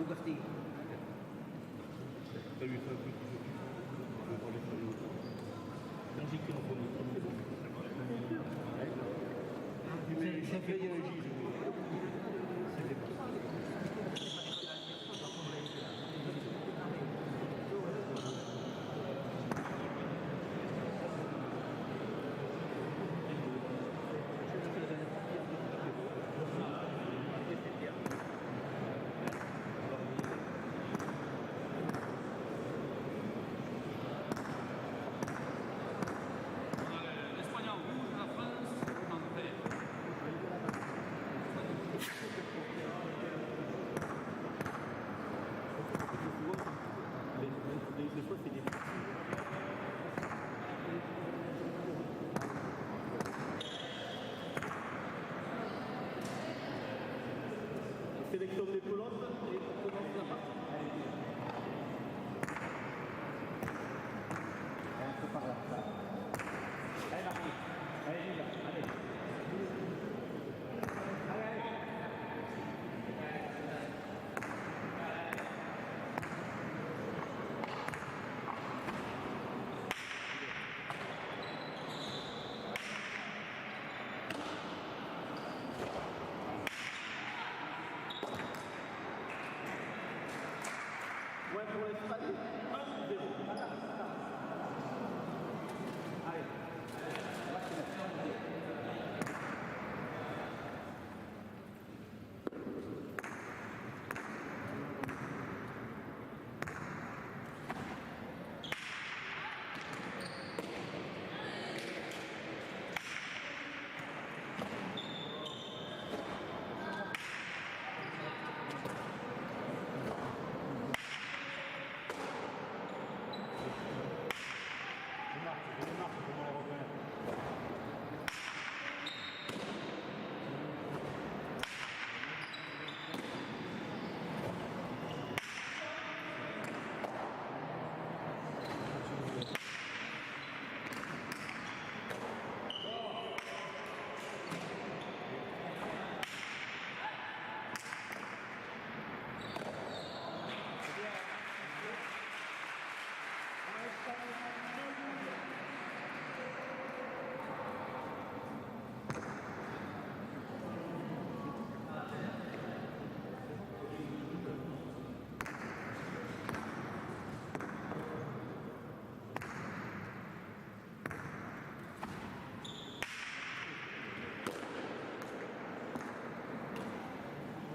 Guardi. T'as vu ça un peu plus je vais parler de ça. Belgique en premier, c'est bon. C'est fait de C'était pas. Des fois, c'est des on sélectionne les pelotes et on commence la partie. Un peu par là. Allez, Marty. Allez, Julia. Allez. Allez, allez. Ouais, pour l'Espagne, 1-0. Allez.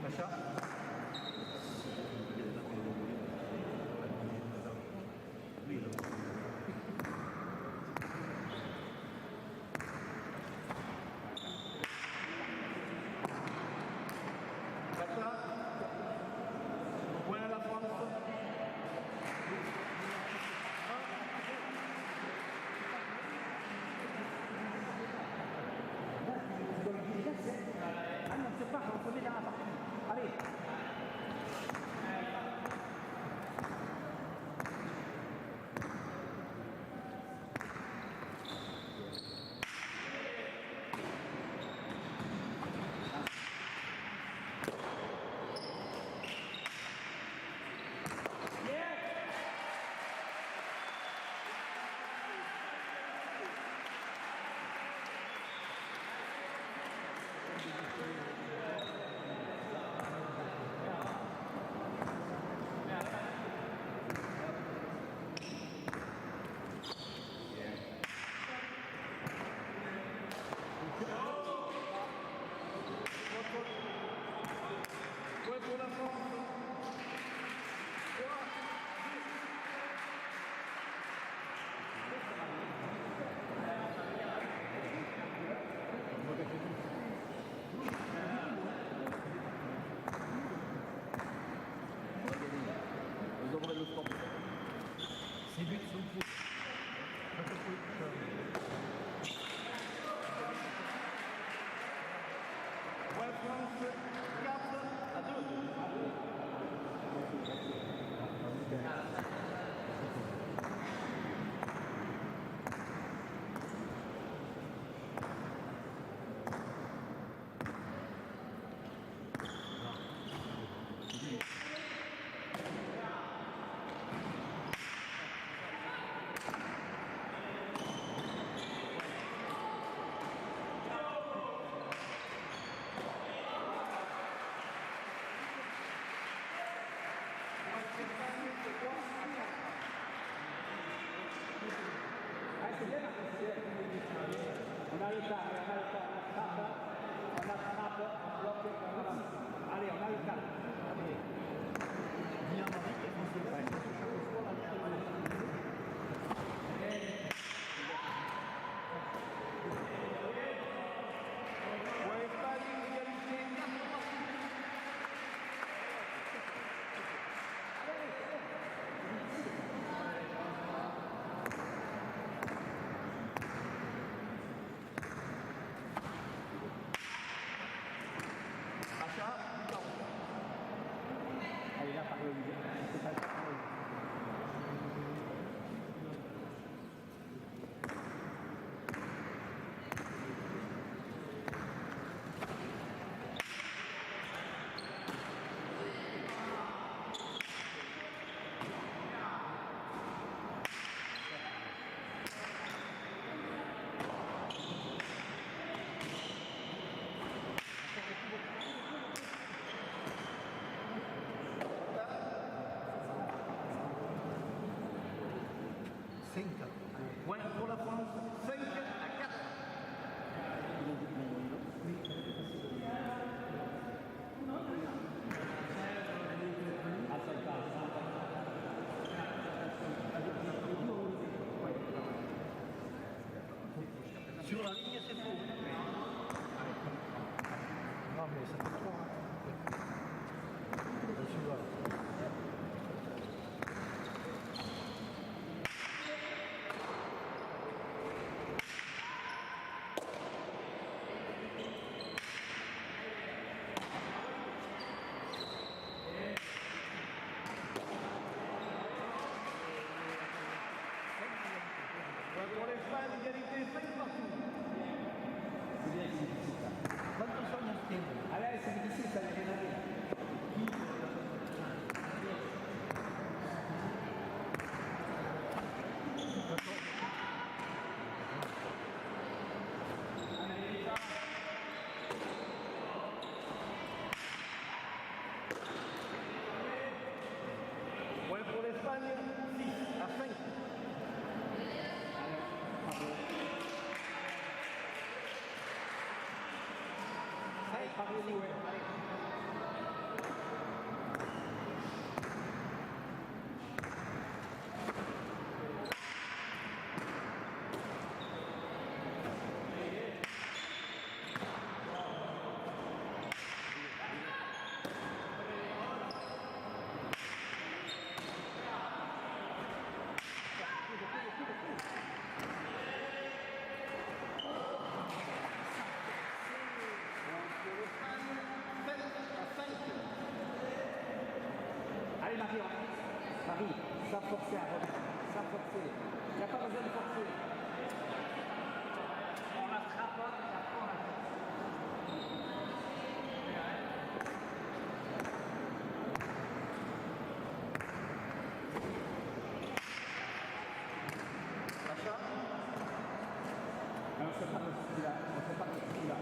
Sacha. Point à la France. Ah non, c'est pas, on se met dans la partie. Allez. temps, on a le temps, on attrape, on bloque, on avance. Allez, on a le temps. Allez. Bien Marie, et on se laisse chaque fois la Allez, là, par le milieu. C'est pas le temps. Point pour la France, 5 à 4. Sur la ligne, c'est faux. Non, mais ça fait trop. Je suis là. Pour l'Espagne, égalité 5 partout. C'est bien que c'est difficile ça. Quantos años tiene? Allez, c'est difficile ça, il y a rien à dire. Point pour l'Espagne, 6 à 5. Allez, parlez-nous, ouais. Allez. Allez Marie, Marie, sans forcer à revenir, sans forcer. Il n'y a pas besoin de forcer. On l'attrape, on l'attrape. On se parle de celui-là, on se parle de celui-là.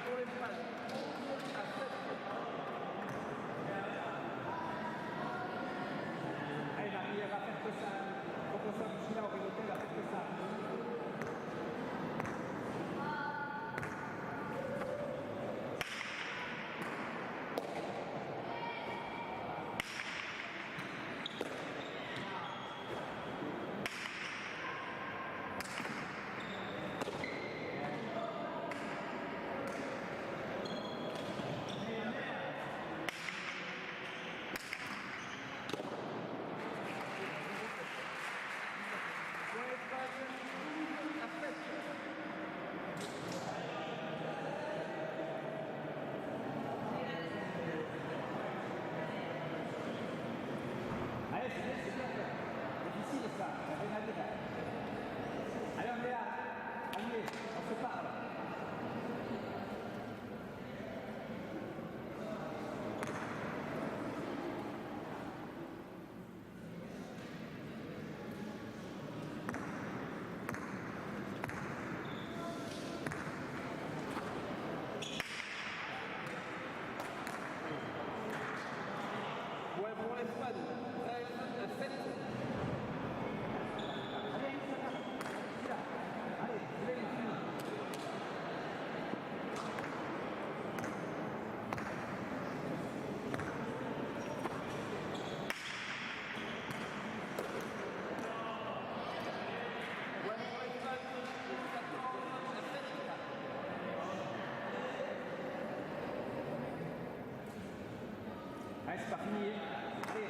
Pour l'espace. Allez, Marie, elle va faire que ça. Faut qu'on soit ici là au réseau, elle va faire que ça. Allez, c'est bien, c'est bien. Difficile ça, ça fait mal déjà. Allez, on est là. Allez, on se parle. Ouais, pour l'Espagne. Allez, c'est pas fini. Allez.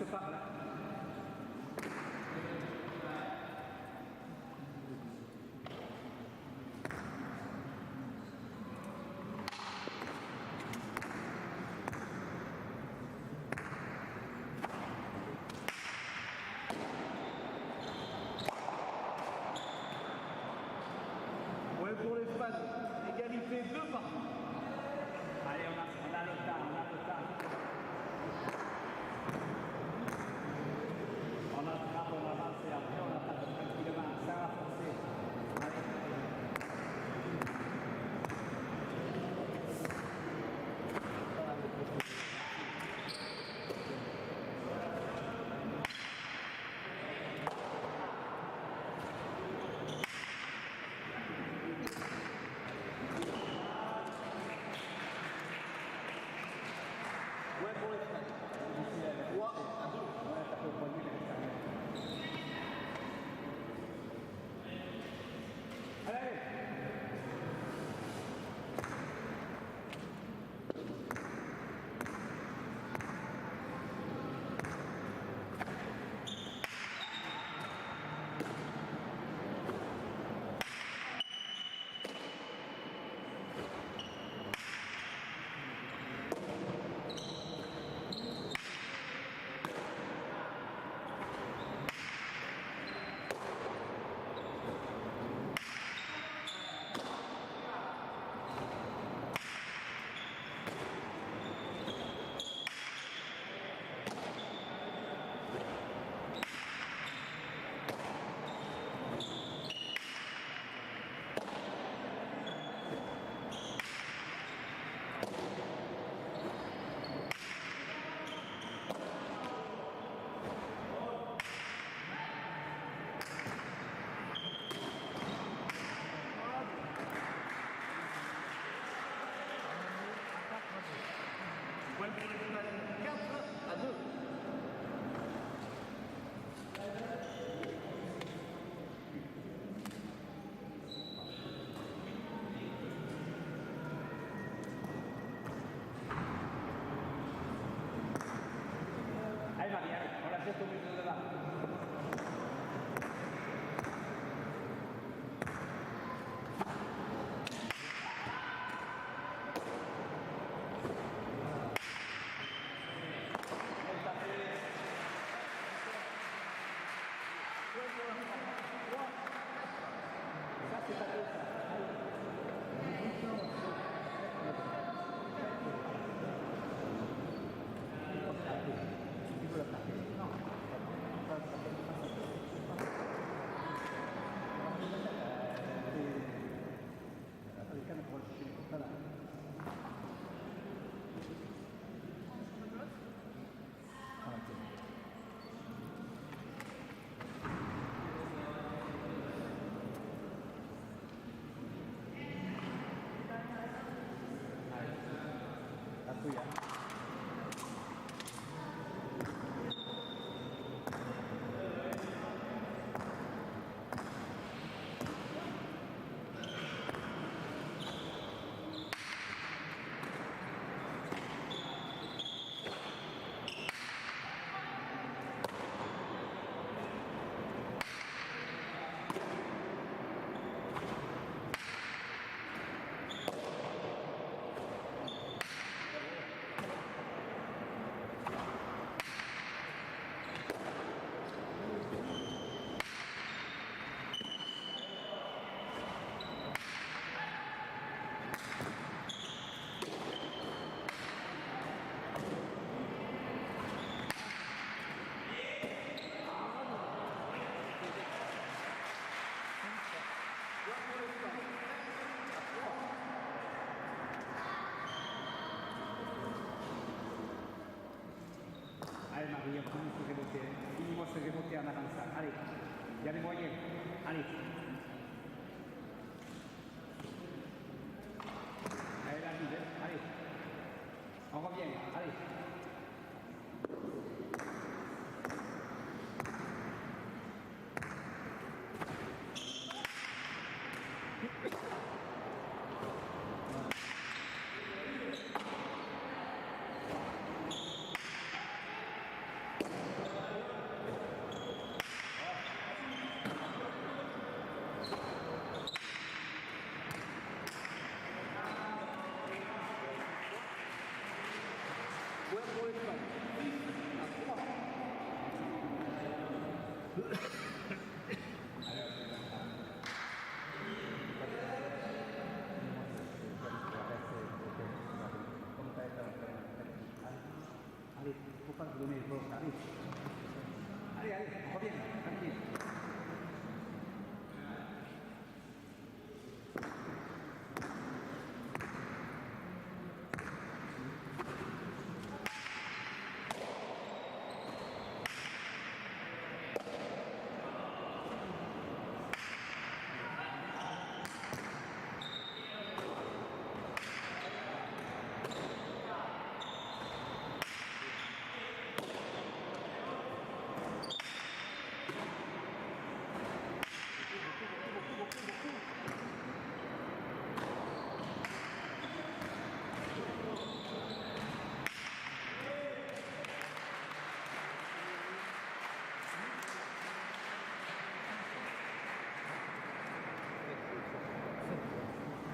Reste pas là. Ouais, pour les fans, égalité 2 par. Allez, on a le temps, on a le temps. On attrape, on avance et après on attaque tranquillement, sans la forcer. Allez. Ouais, pour les fans. 3 à 2. On a tapé au poignet, mais ça rien. Allez, allez. Ouais, pour les fans. 4 à 2. Allez, Marie, allez, on la jette au milieu de là. Ça, c'est pas tout, ça. Tu peux la taper. Non. Les cannes pour le chercher. Voilà. Aku ya. Allez Marie, on finit ce remonter. Finis-moi ce remonter en avançant. Allez, il y a des moyens. Allez. Allez, la vide, hein. Allez. On revient, allez. pour l'Espagne. 6-3. Allez, il ne faut pas vous donner le bloc, allez. Allez, allez, on revient, tranquille.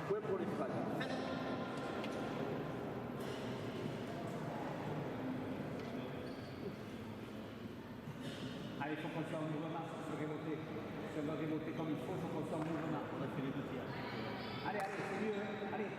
Point pour l'Espagne. 7. Allez, il faut qu'on soit en mouvement sur ce remonté. Si on veut remonter comme il faut qu'on soit en mouvement. On a fait les deux tiers. Allez, allez, c'est mieux, hein. Allez.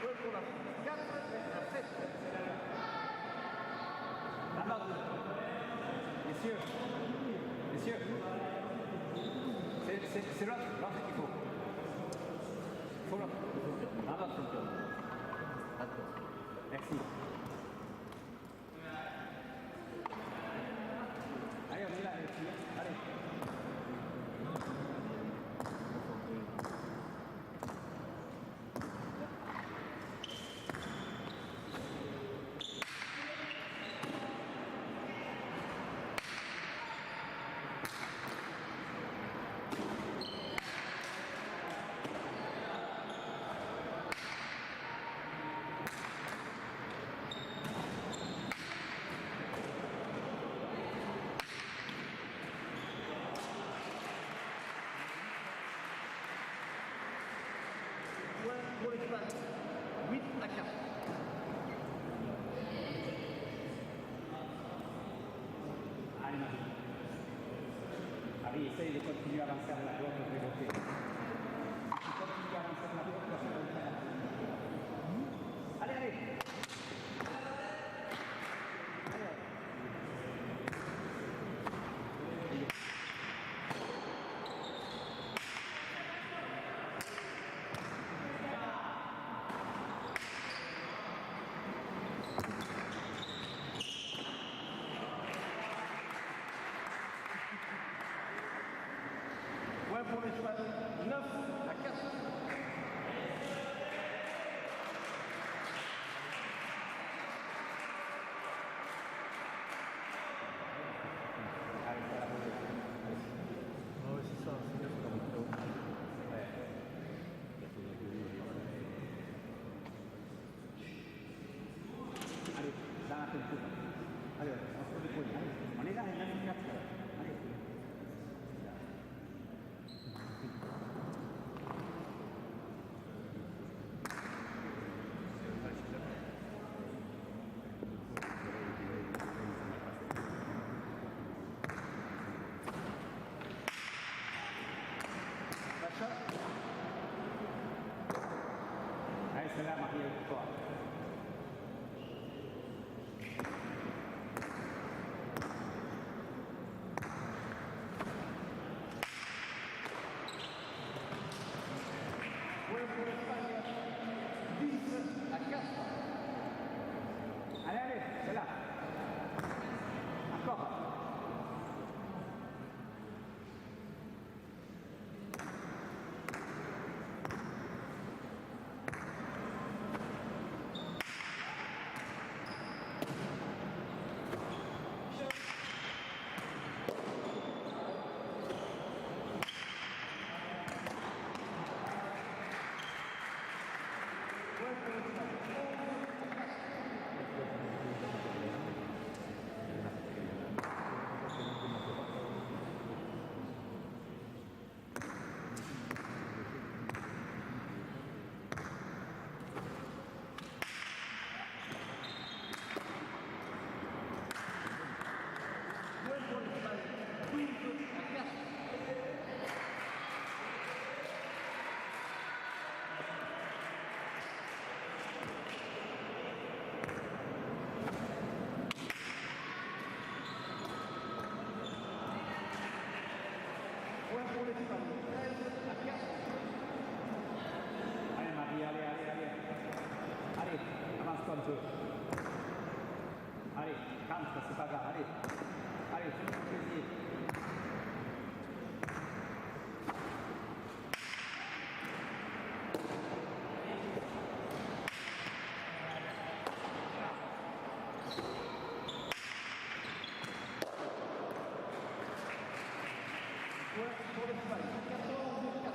Point pour la France. 4 à 7. La marque. Messieurs. Messieurs. C'est l'autre qu'il faut. Il faut l'autre. La marque. Merci. Allez, on est là, messieurs. Allez. Point pour l'Espagne. 8 à 4. Allez, Marie. Marie, essaye de continuer à avancer à la droite de remonter. Si tu continues à avancer à la droite, tu vas faire le faire. Allez, allez. Point pour l'Espagne. 9 à 4. Allez, ça va rouler. Ah ouais, c'est ça. C'est Allez, dans la tête. Allez, on se dépose. Allez, on est là, on est là, 4. Allez. Allez Marie, allez, allez, allez. Allez, avance-toi un peu. Allez, rentre, c'est pas grave, allez. Allez, fais-nous plaisir. Pour le travail. 14 et 4.